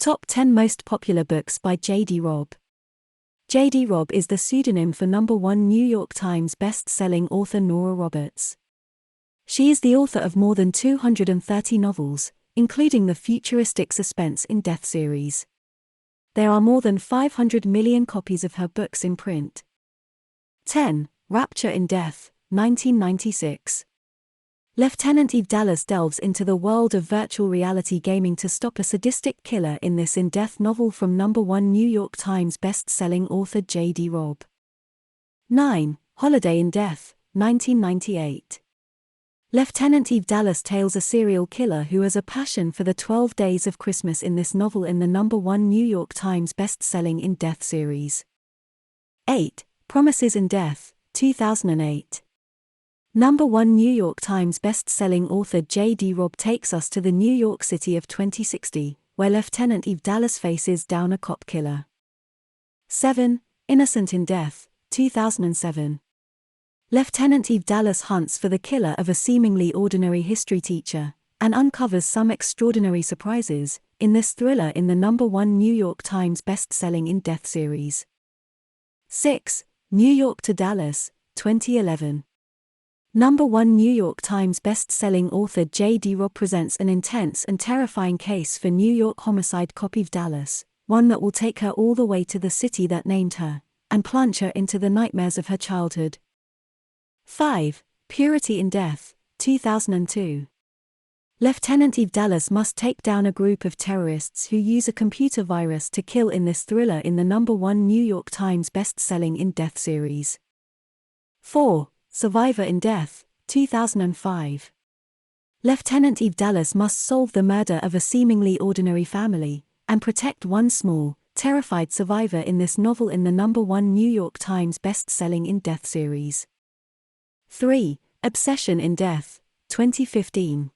Top 10 Most Popular Books by J D Robb. J D Robb is the pseudonym for #1 New York Times best-selling author Nora Roberts. She is the author of more than 230 novels, including the futuristic Suspense in Death series. There are more than 500 million copies of her books in print. 10. Rapture in Death, 1996. Lieutenant Eve Dallas delves into the world of virtual reality gaming to stop a sadistic killer in this in-death novel from #1 New York Times best-selling author J D Robb. 9. Holiday in Death, 1998. Lieutenant Eve Dallas tales a serial killer who has a passion for the 12 Days of Christmas in this novel in the #1 New York Times best-selling in Death series. 8. Promises in Death, 2008. #1 New York Times best-selling author J D Robb takes us to the New York City of 2060, where Lieutenant Eve Dallas faces down a cop killer. 7. Innocent in Death, 2007. Lieutenant Eve Dallas hunts for the killer of a seemingly ordinary history teacher, and uncovers some extraordinary surprises, in this thriller in the #1 New York Times best-selling in Death series. 6. New York to Dallas, 2011. #1 New York Times best-selling author J D Robb presents an intense and terrifying case for New York homicide cop Eve Dallas, one that will take her all the way to the city that named her, and plunge her into the nightmares of her childhood. 5. Purity in Death, 2002. Lieutenant Eve Dallas must take down a group of terrorists who use a computer virus to kill in this thriller in the #1 New York Times best-selling in Death series. 4. Survivor in Death, 2005. Lieutenant Eve Dallas must solve the murder of a seemingly ordinary family, and protect one small, terrified survivor in this novel in the #1 New York Times best-selling in Death series. 3. Obsession in Death, 2015.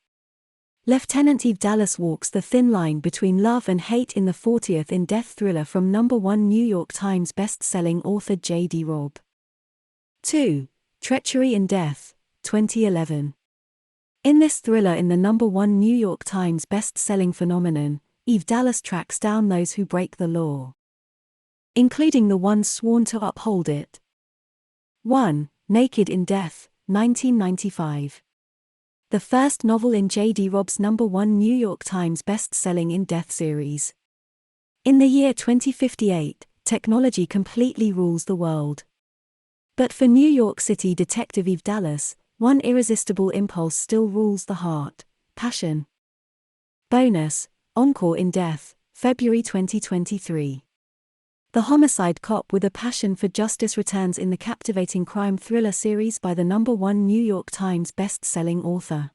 Lieutenant Eve Dallas walks the thin line between love and hate in the 40th in Death thriller from #1 New York Times best-selling author J D Robb. 2. Treachery in Death, 2011. In this thriller in the #1 New York Times best-selling phenomenon, Eve Dallas tracks down those who break the law, including the ones sworn to uphold it. 1. Naked in Death, 1995. The first novel in J D Robb's #1 New York Times best-selling in Death series. In the year 2058, technology completely rules the world. But for New York City detective Eve Dallas, one irresistible impulse still rules the heart: passion. Bonus: ENCORE in Death, February 2023. The homicide cop with a passion for justice returns in the captivating crime thriller series by the #1 New York Times best-selling author.